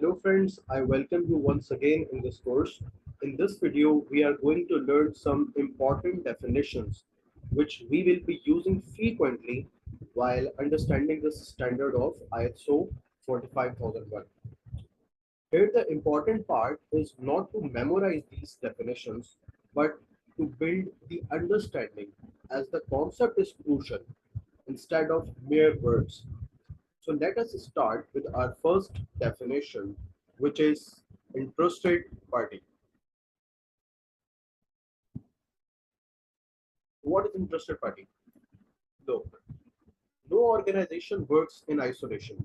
Hello friends, I welcome you once again in this course. In this video, we are going to learn some important definitions which we will be using frequently while understanding the standard of ISO 45001. Here the important part is not to memorize these definitions but to build the understanding as the concept is crucial instead of mere words. So let us start with our first definition, which is interested party. What is interested party? Look, no organization works in isolation.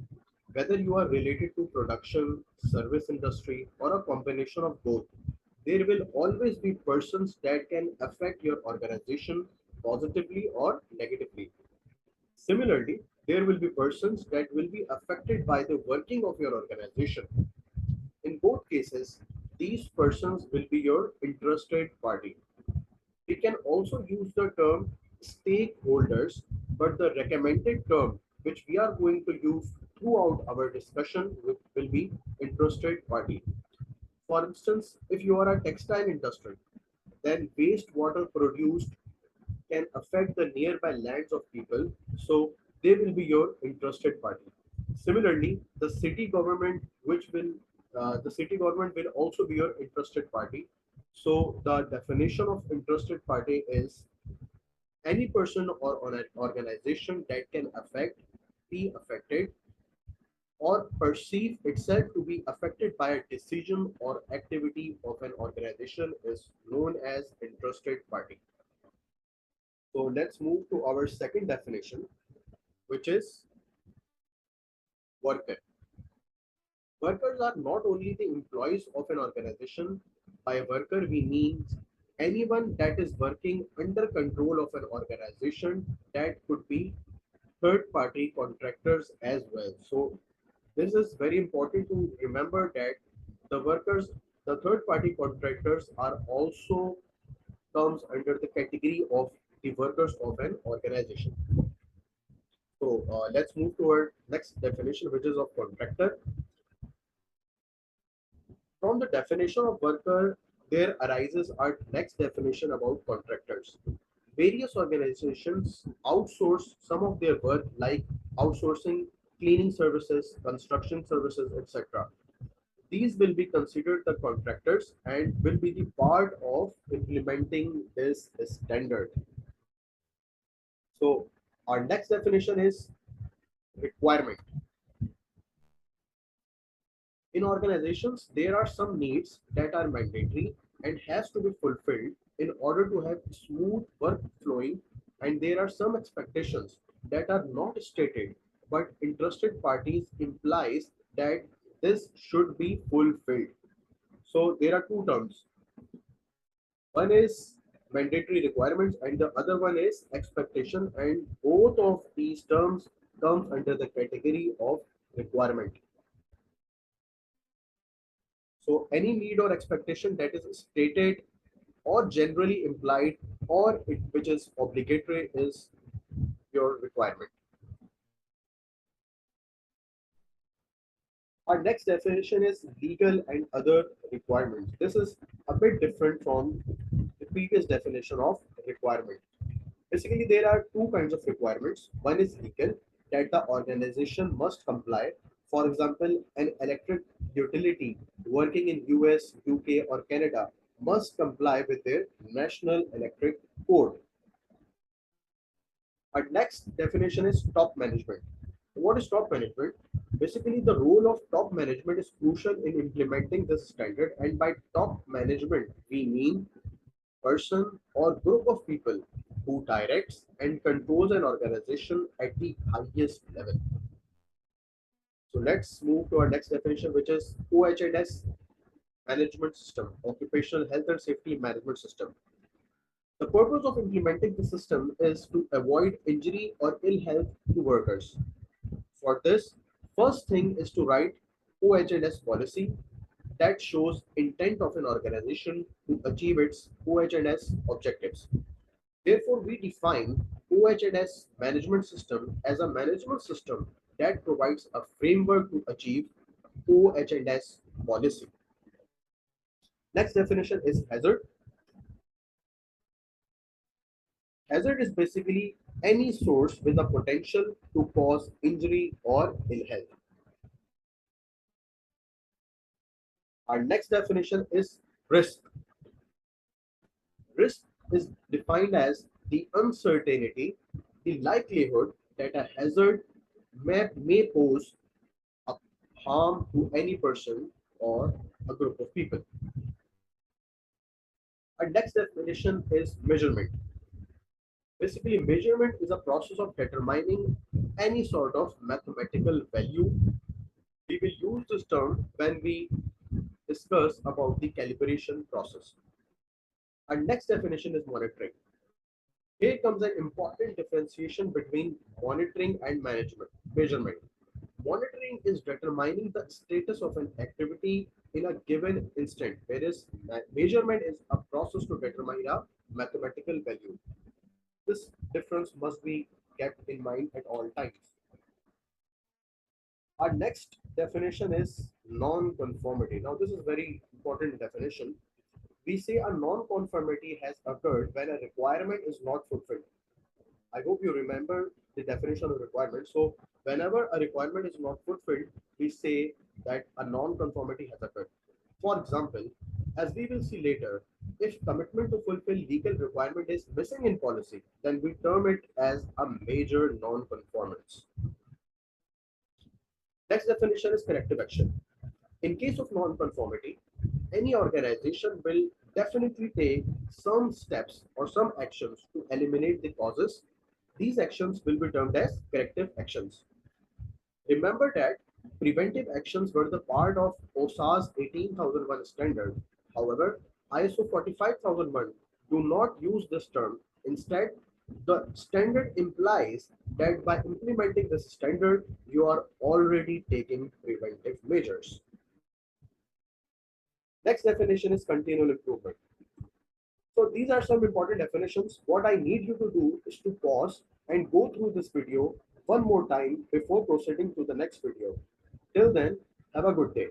Whether you are related to production, service industry, or a combination of both, there will always be persons that can affect your organization positively or negatively. Similarly, there will be persons that will be affected by the working of your organization. In both cases, these persons will be your interested party. We can also use the term stakeholders, but the recommended term which we are going to use throughout our discussion will be interested party. For instance, if you are a textile industry, then wastewater produced can affect the nearby lands of people, so they will be your interested party. Similarly, the city government will also be your interested party. So the definition of interested party is any person or an organization that can affect, be affected, or perceive itself to be affected by a decision or activity of an organization is known as interested party. So let's move to our second definition, which is worker. Workers are not only the employees of an organization. By worker, we mean anyone that is working under control of an organization that could be third party contractors as well. So this is very important to remember that the workers, the third party contractors are also comes under the category of the workers of an organization. So let's move to our next definition, which is of contractor. From the definition of worker, there arises our next definition about contractors. Various organizations outsource some of their work, like outsourcing cleaning services, construction services, etc. These will be considered the contractors and will be the part of implementing this standard. So our next definition is requirement. In organizations, there are some needs that are mandatory and has to be fulfilled in order to have smooth work flowing, and there are some expectations that are not stated but interested parties implies that this should be fulfilled. So there are two terms. One is mandatory requirements and the other one is expectation, and both of these terms comes under the category of requirement. So any need or expectation that is stated or generally implied or which is obligatory is your requirement. Our next definition is legal and other requirements. This is a bit different from the previous definition of requirement. Basically, there are two kinds of requirements. One is legal, that the organization must comply. For example, an electric utility working in US, UK, or Canada must comply with their national electric code. Our next definition is top management. What is top management? Basically, the role of top management is crucial in implementing this standard, and by top management, we mean person or group of people who directs and controls an organization at the highest level. So let's move to our next definition, which is OHS management system, occupational health and safety management system. The purpose of implementing the system is to avoid injury or ill health to workers. For this, first thing is to write OHS policy that shows intent of an organization to achieve its OHS objectives. Therefore, we define OHS management system as a management system that provides a framework to achieve OH&S policy. Next definition is hazard. Hazard is basically any source with a potential to cause injury or ill health. Our next definition is risk. Risk is defined as the uncertainty, the likelihood that a hazard may pose a harm to any person or a group of people. Our next definition is measurement. Basically, measurement is a process of determining any sort of mathematical value. We will use this term when we discuss about the calibration process. Our next definition is monitoring. Here comes an important differentiation between monitoring and measurement. Monitoring is determining the status of an activity in a given instant, whereas measurement is a process to determine a mathematical value. This difference must be kept in mind at all times. Our next definition is non-conformity. Now, this is very important definition. We say a non-conformity has occurred when a requirement is not fulfilled. I hope you remember the definition of requirement. So whenever a requirement is not fulfilled, we say that a non-conformity has occurred. For example, as we will see later, if commitment to fulfill legal requirement is missing in policy, then we term it as a major non-conformance. Next definition is corrective action. In case of non-conformity, any organization will definitely take some steps or some actions to eliminate the causes. These actions will be termed as corrective actions. Remember that preventive actions were the part of OSA's 18001 standard. However, ISO 45001 do not use this term. Instead, the standard implies that by implementing this standard, you are already taking preventive measures. Next definition is continual improvement. So these are some important definitions. What I need you to do is to pause and go through this video one more time before proceeding to the next video. Till then, have a good day.